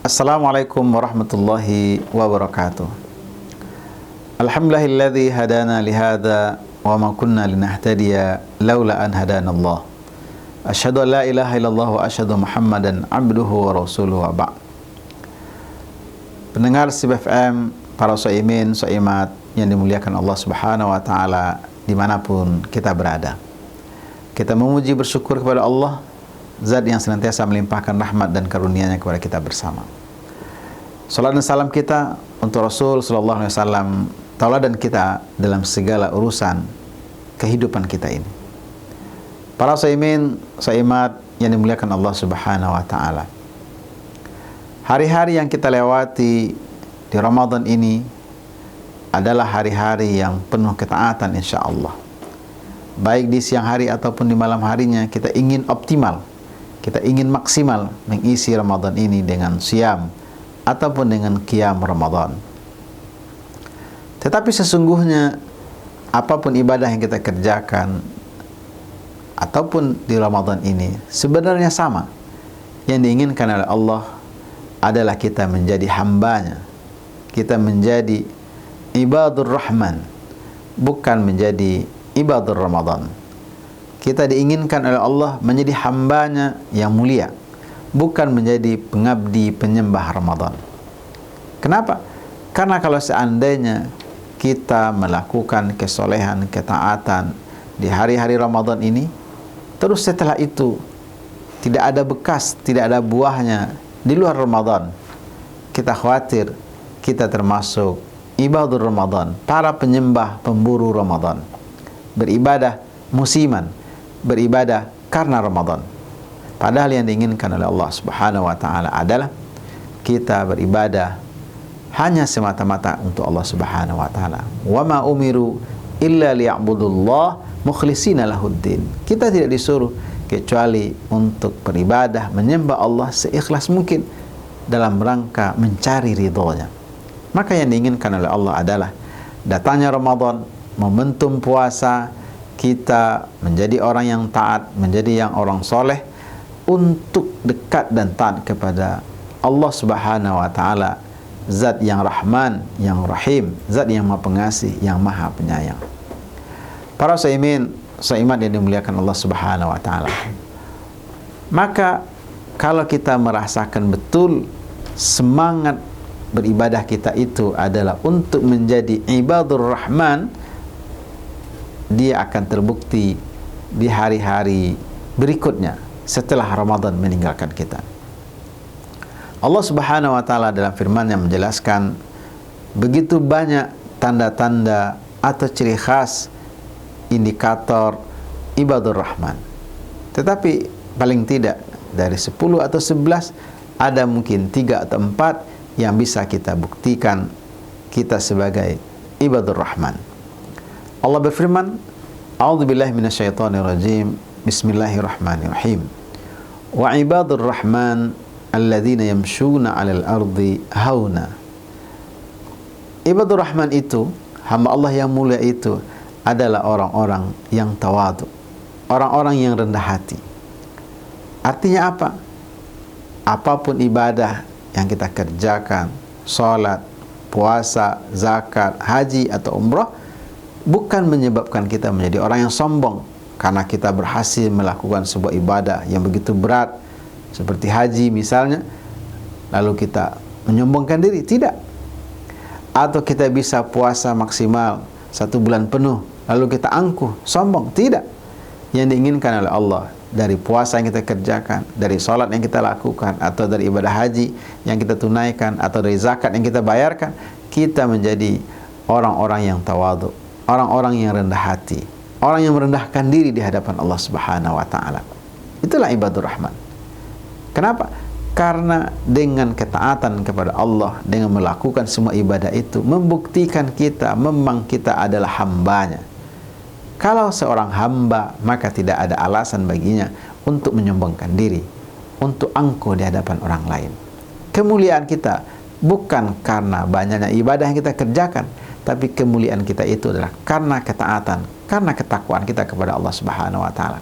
Assalamualaikum warahmatullahi wabarakatuh. Alhamdulillahilladzi hadana lihada wa ma kunna linahtadiya laula an hadanallah. Asyhadu an la ilaha illallah wa asyhadu Muhammadan abduhu wa rasuluhu wa ba'd. Pendengar SIB FM, para shaimin, shaimat yang dimuliakan Allah Subhanahu wa taala dimanapun kita berada. Kita memuji bersyukur kepada Allah, Zat yang senantiasa melimpahkan rahmat dan karunia-Nya kepada kita bersama. Salat dan salam kita untuk Rasul sallallahu alaihi wasallam, tauladan kita dalam segala urusan kehidupan kita ini. Para shaimin, shaimat yang dimuliakan Allah Subhanahu wa taala. Hari-hari yang kita lewati di Ramadan ini adalah hari-hari yang penuh ketaatan insyaallah. Baik di siang hari ataupun di malam harinya kita ingin optimal. Kita ingin maksimal mengisi Ramadan ini dengan siam ataupun dengan qiyam Ramadan. Tetapi sesungguhnya apapun ibadah yang kita kerjakan ataupun di Ramadan ini sebenarnya sama. Yang diinginkan oleh Allah adalah kita menjadi hambanya. Kita menjadi ibadur Rahman, bukan menjadi ibadur Ramadan. Kita diinginkan oleh Allah menjadi hambanya yang mulia, bukan menjadi pengabdi penyembah Ramadan. Kenapa? Karena kalau seandainya kita melakukan kesolehan, ketaatan di hari-hari Ramadan ini, terus setelah itu tidak ada bekas, tidak ada buahnya di luar Ramadan, kita khawatir kita termasuk ibadur Ramadan, para penyembah pemburu Ramadan, beribadah musiman, beribadah karena Ramadan. Padahal yang diinginkan oleh Allah Subhanahu wa taala adalah kita beribadah hanya semata-mata untuk Allah Subhanahu wa taala. Wa ma umiru illa liya'budullah mukhlishina lahuddin. Kita tidak disuruh kecuali untuk beribadah menyembah Allah seikhlas mungkin dalam rangka mencari ridhonya. Maka yang diinginkan oleh Allah adalah datangnya Ramadan, momentum puasa, kita menjadi orang yang taat, menjadi yang orang soleh untuk dekat dan taat kepada Allah Subhanahu wa taala, Zat yang Rahman, yang Rahim, Zat yang Maha Pengasih, yang Maha Penyayang. Para shaimin, shaimat yang dimuliakan Allah Subhanahu wa taala. Maka kalau kita merasakan betul semangat beribadah kita itu adalah untuk menjadi ibadur Rahman, dia akan terbukti di hari-hari berikutnya setelah Ramadan meninggalkan kita. Allah Subhanahu wa taala dalam firman-Nya menjelaskan begitu banyak tanda-tanda atau ciri khas indikator ibadur Rahman. Tetapi paling tidak dari 10 atau 11 ada mungkin 3 atau 4 yang bisa kita buktikan kita sebagai ibadur Rahman. Allah berfirman, A'udzubillahi minasyaitonirrajim. Bismillahirrahmanirrahim. Wa ibadur Rahman alladzina yamshuna 'alal ardi hauna. Ibadur Rahman itu, hamba Allah yang mulia itu adalah orang-orang yang tawadu, orang-orang yang rendah hati. Artinya apa? Apapun ibadah yang kita kerjakan, salat, puasa, zakat, haji atau umrah, bukan menyebabkan kita menjadi orang yang sombong karena kita berhasil melakukan sebuah ibadah yang begitu berat seperti haji misalnya, lalu kita menyombongkan diri, tidak. Atau kita bisa puasa maksimal 1 bulan penuh lalu kita angkuh, sombong, tidak. Yang diinginkan oleh Allah dari puasa yang kita kerjakan, dari salat yang kita lakukan, atau dari ibadah haji yang kita tunaikan, atau dari zakat yang kita bayarkan, kita menjadi orang-orang yang tawadhu, orang-orang yang rendah hati, orang yang merendahkan diri di hadapan Allah Subhanahu wa taala. Itulah ibadur Rahman. Kenapa? Karena dengan ketaatan kepada Allah, dengan melakukan semua ibadah itu, membuktikan kita memang kita adalah hambanya. Kalau seorang hamba, maka tidak ada alasan baginya untuk menyombongkan diri, untuk angkuh di hadapan orang lain. Kemuliaan kita bukan karena banyaknya ibadah yang kita kerjakan, tapi kemuliaan kita itu adalah karena ketaatan, karena ketakwaan kita kepada Allah Subhanahu wa taala.